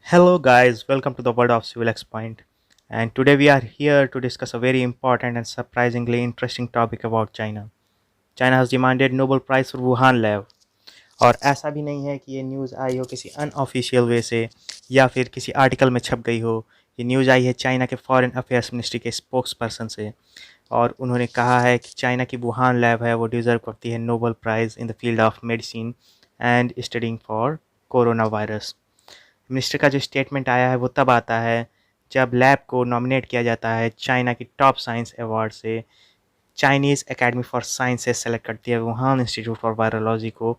Hello, guys, welcome to the world of Civil X Point. And today we are here to discuss a very important and surprisingly interesting topic about China. China has demanded Nobel Prize for Wuhan lab. और ऐसा भी नहीं है कि ये news आई हो किसी unofficial वे से या फिर किसी आर्टिकल में छप गई हो। ये न्यूज़ आई है चाइना के फॉरेन अफेयर्स मिनिस्ट्री के स्पोक्स पर्सन से, और उन्होंने कहा है कि चाइना की वुहान लैब है वो डिज़र्व करती है Nobel prize in the field of medicine and studying for corona virus. Minister का जो स्टेटमेंट आया है वो तब आता है जब लैब को नॉमिनेट किया जाता है चाइना की टॉप साइंस अवार्ड से। Chinese academy for sciences select करती है वुहान इंस्टीट्यूट फॉर वायरोलॉजी को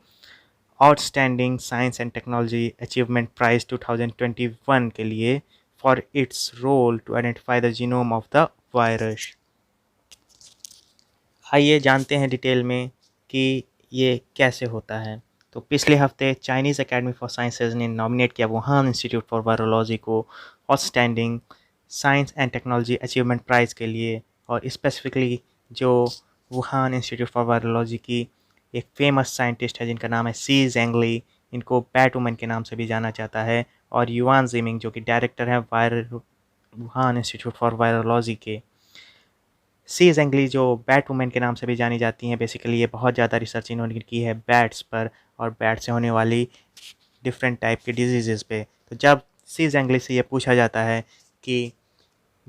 outstanding science and technology achievement prize 2021 के लिए for its role to identify the genome of the virus. आइए जानते हैं डिटेल में कि ये कैसे होता है। तो पिछले हफ्ते चाइनीज़ एकेडमी फॉर साइंसेज ने नॉमिनेट किया वुहान इंस्टीट्यूट फॉर वायरोलॉजी को outstanding science and technology achievement prize के लिए, और स्पेसिफिकली जो वुहान इंस्टीट्यूट फॉर वायरोलॉजी की एक फेमस साइंटिस्ट है जिनका नाम है सी जेंगली, इनको बैट वुमन के नाम से भी जाना जाता है, और युआन जिमिंग जो कि डायरेक्टर हैं वुहान इंस्टीट्यूट फॉर वायरोलॉजी के। सी जेंगली जो बैट वुमेन के नाम से भी जानी जाती हैं, बेसिकली ये बहुत ज़्यादा रिसर्च इन्होंने की है बैट्स पर और बैट से होने वाली डिफरेंट टाइप के डिजीज़ पे। तो जब सी जेंगली से ये पूछा जाता है कि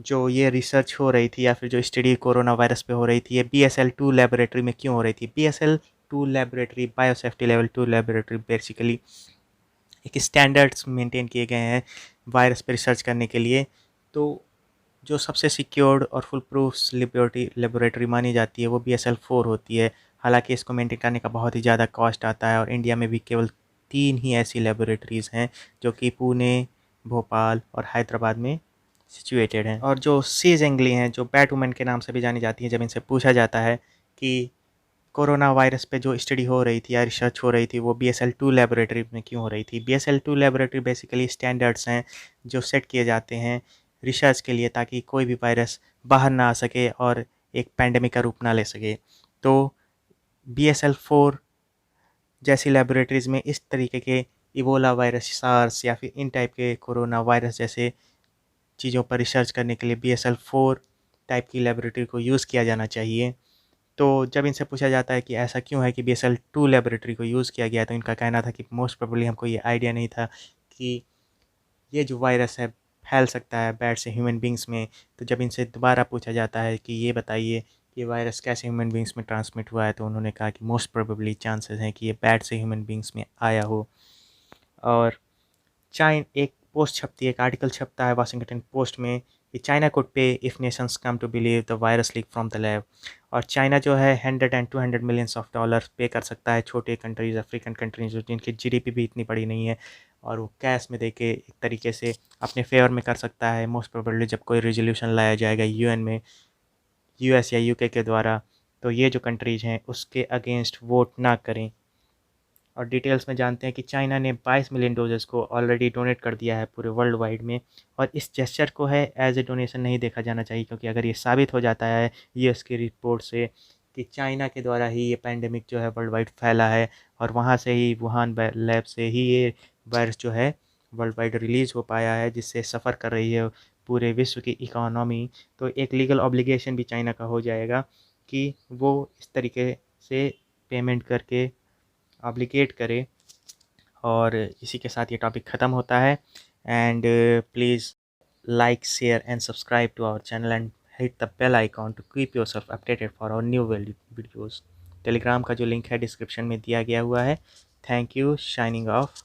जो ये रिसर्च हो रही थी या फिर जो स्टडी कोरोना वायरस पे हो रही थी ये BSL-2 लेबोरेटरी में क्यों हो रही थी। BSL-2 laboratory biosafety level 2 laboratory basically एक स्टैंडर्ड्स मेंटेन किए गए हैं वायरस पे रिसर्च करने के लिए। तो जो सबसे सिक्योर्ड और फुल प्रूफ लेबोरेटरी मानी जाती है वो BSL-4 होती है। हालांकि इसको मेंटेन करने का बहुत ही ज़्यादा कॉस्ट आता है, और इंडिया में भी केवल 3 ही ऐसी लेबोरेटरीज़ हैं जो कि पुणे, भोपाल और हैदराबाद में सिचुएटेड हैं। और जो सी जेंगली हैं जो बैट वुमेन के नाम से भी जानी जाती हैं, जब इनसे पूछा जाता है कि कोरोना वायरस पे जो स्टडी हो रही थी या रिसर्च हो रही थी वो BSL-2 लेबोरेटरी में क्यों हो रही थी। BSL-2 लेबोरेटरी बेसिकली स्टैंडर्ड्स हैं जो सेट किए जाते हैं रिसर्च के लिए, ताकि कोई भी वायरस बाहर ना आ सके और एक पैंडेमिक का रूप ना ले सके। तो BSL-4 जैसी लेबोरेटरीज़ में इस तरीके के इबोला वायरस, सार्स या फिर इन टाइप के कोरोना वायरस जैसे चीज़ों पर रिसर्च करने के लिए BSL-4 टाइप की लेबोरेटरी को यूज़ किया जाना चाहिए। तो जब इनसे पूछा जाता है कि ऐसा क्यों है कि BSL-2 लेबोरेटरी को यूज़ किया गया, तो इनका कहना था कि मोस्ट प्रोबेबली हमको ये आइडिया नहीं था कि ये जो वायरस है फैल सकता है बैट से ह्यूमन बींग्स में। तो जब इनसे दोबारा पूछा जाता है कि ये बताइए कि ये वायरस कैसे ह्यूमन बींग्स में ट्रांसमिट हुआ है, तो उन्होंने कहा कि मोस्ट प्रोबेबली चांसेस हैं कि ये बैट से ह्यूमन बींग्स में आया हो। और एक पोस्ट छपती है, एक आर्टिकल छपता है वाशिंगटन पोस्ट में कि China could pay if nations come to believe the virus leak from the lab. और चाइना जो है 100 एंड 200 मिलियंस ऑफ डॉलर पे कर सकता है छोटे कंट्रीज़, अफ्रीकन कंट्रीज़ जिनकी GDP भी इतनी बड़ी नहीं है, और वो कैश में दे के एक तरीके से अपने फेवर में कर सकता है। मोस्ट प्रोबेबली जब कोई रेजोल्यूशन लाया जाएगा UN में US या UK के द्वारा, तो ये जो कंट्रीज़ हैं उसके अगेंस्ट वोट ना करें। और डिटेल्स में जानते हैं कि चाइना ने 22 मिलियन डोजेस को ऑलरेडी डोनेट कर दिया है पूरे वर्ल्ड वाइड में, और इस जेस्चर को है एज ए डोनेशन नहीं देखा जाना चाहिए, क्योंकि अगर ये साबित हो जाता है US की रिपोर्ट से कि चाइना के द्वारा ही ये पैंडेमिक जो है वर्ल्ड वाइड फैला है और वहाँ से ही वुहान लैब से ही ये वायरस जो है वर्ल्ड वाइड रिलीज़ हो पाया है, जिससे सफ़र कर रही है पूरे विश्व की इकोनॉमी, तो एक लीगल ऑब्लिगेशन भी चाइना का हो जाएगा कि वो इस तरीके से पेमेंट करके ऑब्लिगेट करे। और इसी के साथ ये टॉपिक ख़त्म होता है। And please like, share and subscribe to our channel and hit the bell icon to keep yourself updated for our new videos. Telegram का जो लिंक है डिस्क्रिप्शन में दिया गया हुआ है। Thank you, shining of.